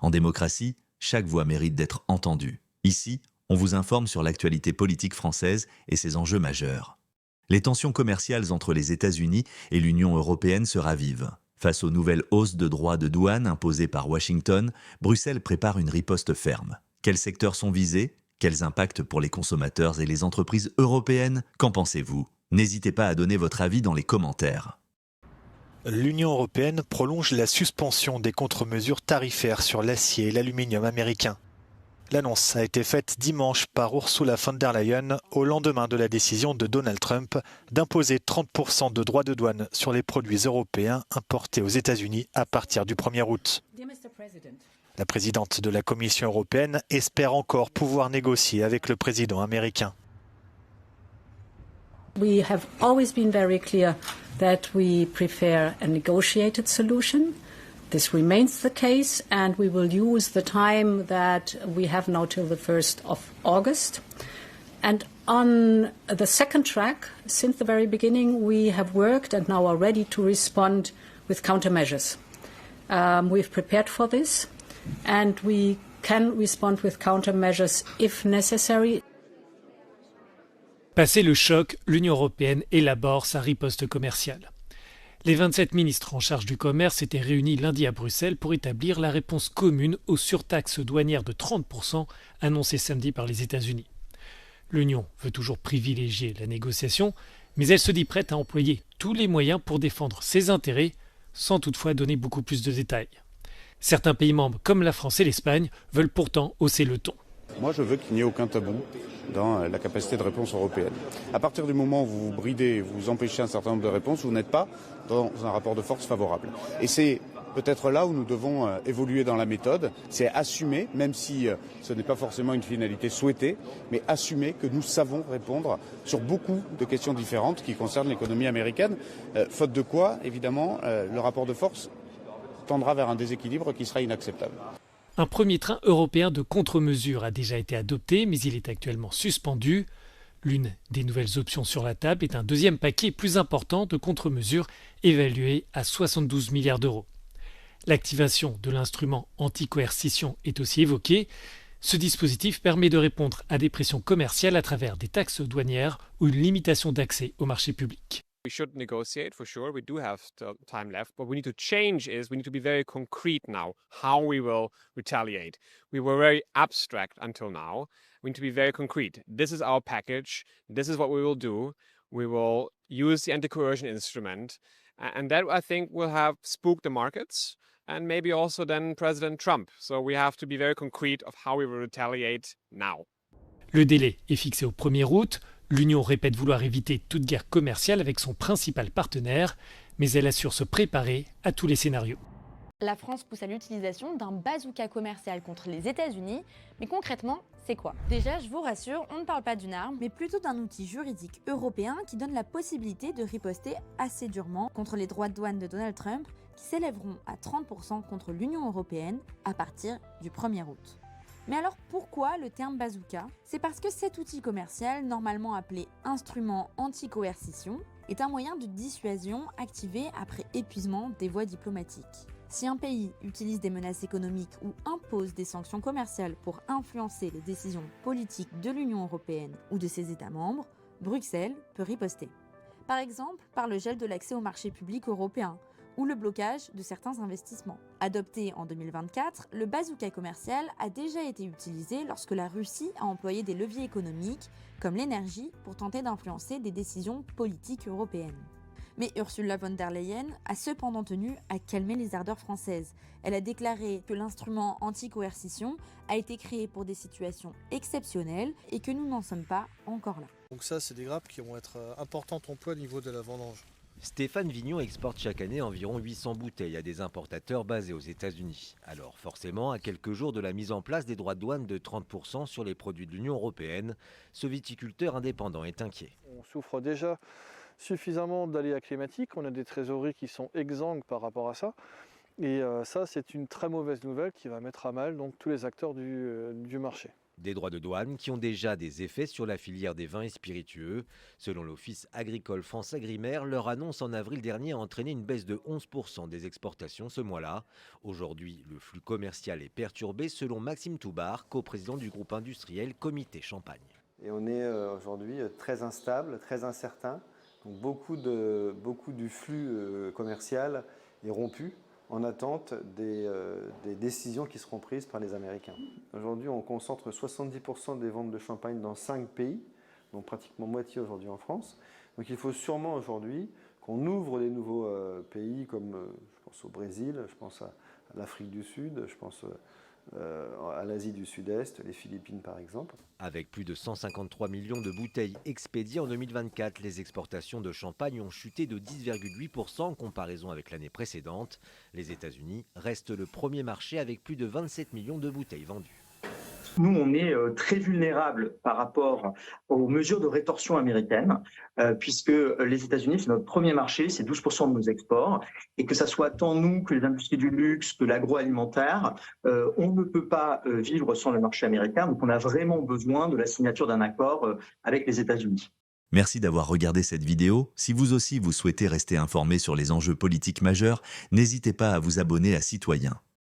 En démocratie, chaque voix mérite d'être entendue. Ici, on vous informe sur l'actualité politique française et ses enjeux majeurs. Les tensions commerciales entre les États-Unis et l'Union européenne se ravivent. Face aux nouvelles hausses de droits de douane imposées par Washington, Bruxelles prépare une riposte ferme. Quels secteurs sont visés ? Quels impacts pour les consommateurs et les entreprises européennes ? Qu'en pensez-vous ? N'hésitez pas à donner votre avis dans les commentaires. L'Union européenne prolonge la suspension des contre-mesures tarifaires sur l'acier et l'aluminium américain. L'annonce a été faite dimanche par Ursula von der Leyen au lendemain de la décision de Donald Trump d'imposer 30% de droits de douane sur les produits européens importés aux États-Unis à partir du 1er août. La présidente de la Commission européenne espère encore pouvoir négocier avec le président américain. We have always been very clear that we prefer a negotiated solution. This remains the case, and we will use the time that we have now till the 1st of August. And on the second track, since the very beginning, we have worked and now are ready to respond with countermeasures. We've prepared for this, and we can respond with countermeasures if necessary. Passé le choc, l'Union européenne élabore sa riposte commerciale. Les 27 ministres en charge du commerce s'étaient réunis lundi à Bruxelles pour établir la réponse commune aux surtaxes douanières de 30% annoncées samedi par les États-Unis. L'Union veut toujours privilégier la négociation, mais elle se dit prête à employer tous les moyens pour défendre ses intérêts, sans toutefois donner beaucoup plus de détails. Certains pays membres, comme la France et l'Espagne, veulent pourtant hausser le ton. Moi, je veux qu'il n'y ait aucun tabou dans la capacité de réponse européenne. À partir du moment où vous vous bridez, vous empêchez un certain nombre de réponses, vous n'êtes pas dans un rapport de force favorable. Et c'est peut-être là où nous devons évoluer dans la méthode, c'est assumer, même si ce n'est pas forcément une finalité souhaitée, mais assumer que nous savons répondre sur beaucoup de questions différentes qui concernent l'économie américaine, faute de quoi, évidemment, le rapport de force tendra vers un déséquilibre qui sera inacceptable. Un premier train européen de contre-mesures a déjà été adopté, mais il est actuellement suspendu. L'une des nouvelles options sur la table est un deuxième paquet plus important de contre-mesures évalué à 72 milliards d'euros. L'activation de l'instrument anti-coercition est aussi évoquée. Ce dispositif permet de répondre à des pressions commerciales à travers des taxes douanières ou une limitation d'accès au marché public. We should negotiate for sure. We do have time left. What we need to change is we need to be very concrete now how we will retaliate. We were very abstract until now. We need to be very concrete. This is our package. This is what we will do. We will use the anti-coercion instrument. And that, I think, will have spooked the markets and maybe also then President Trump. So we have to be very concrete of how we will retaliate now. Le délai est fixé au 1er août. L'Union répète vouloir éviter toute guerre commerciale avec son principal partenaire, mais elle assure se préparer à tous les scénarios. La France pousse à l'utilisation d'un bazooka commercial contre les États-Unis, mais concrètement, c'est quoi ? Déjà, je vous rassure, on ne parle pas d'une arme, mais plutôt d'un outil juridique européen qui donne la possibilité de riposter assez durement contre les droits de douane de Donald Trump, qui s'élèveront à 30% contre l'Union européenne à partir du 1er août. Mais alors pourquoi le terme bazooka ? C'est parce que cet outil commercial, normalement appelé instrument anti-coercition, est un moyen de dissuasion activé après épuisement des voies diplomatiques. Si un pays utilise des menaces économiques ou impose des sanctions commerciales pour influencer les décisions politiques de l'Union européenne ou de ses États membres, Bruxelles peut riposter. Par exemple, par le gel de l'accès au marché public européen, ou le blocage de certains investissements. Adopté en 2024, le bazooka commercial a déjà été utilisé lorsque la Russie a employé des leviers économiques, comme l'énergie, pour tenter d'influencer des décisions politiques européennes. Mais Ursula von der Leyen a cependant tenu à calmer les ardeurs françaises. Elle a déclaré que l'instrument anti-coercition a été créé pour des situations exceptionnelles et que nous n'en sommes pas encore là. Donc ça, c'est des grappes qui vont être importantes en poids au niveau de la vendange. Stéphane Vignon exporte chaque année environ 800 bouteilles à des importateurs basés aux États-Unis. Alors forcément, à quelques jours de la mise en place des droits de douane de 30% sur les produits de l'Union européenne, ce viticulteur indépendant est inquiet. On souffre déjà suffisamment d'aléas climatiques, on a des trésoreries qui sont exsangues par rapport à ça. Et ça, c'est une très mauvaise nouvelle qui va mettre à mal donc, tous les acteurs du marché. Des droits de douane qui ont déjà des effets sur la filière des vins et spiritueux. Selon l'Office agricole France Agrimaire, leur annonce en avril dernier a entraîné une baisse de 11% des exportations ce mois-là. Aujourd'hui, le flux commercial est perturbé selon Maxime Toubar, coprésident du groupe industriel Comité Champagne. Et on est aujourd'hui très instable, très incertain. Donc beaucoup du flux commercial est rompu en attente des décisions qui seront prises par les Américains. Aujourd'hui, on concentre 70% des ventes de champagne dans 5 pays, donc pratiquement moitié aujourd'hui en France. Donc il faut sûrement aujourd'hui qu'on ouvre des nouveaux pays comme je pense au Brésil, je pense à l'Afrique du Sud, je pense à l'Asie du Sud-Est, les Philippines par exemple. Avec plus de 153 millions de bouteilles expédiées en 2024, les exportations de champagne ont chuté de 10,8% en comparaison avec l'année précédente. Les États-Unis restent le premier marché avec plus de 27 millions de bouteilles vendues. Nous, on est très vulnérables par rapport aux mesures de rétorsion américaines, puisque les États-Unis, c'est notre premier marché, c'est 12% de nos exports, et que ça soit tant nous que les industries du luxe, que l'agroalimentaire, on ne peut pas vivre sans le marché américain, donc on a vraiment besoin de la signature d'un accord avec les États-Unis. Merci d'avoir regardé cette vidéo. Si vous aussi vous souhaitez rester informé sur les enjeux politiques majeurs, n'hésitez pas à vous abonner à Citoyen.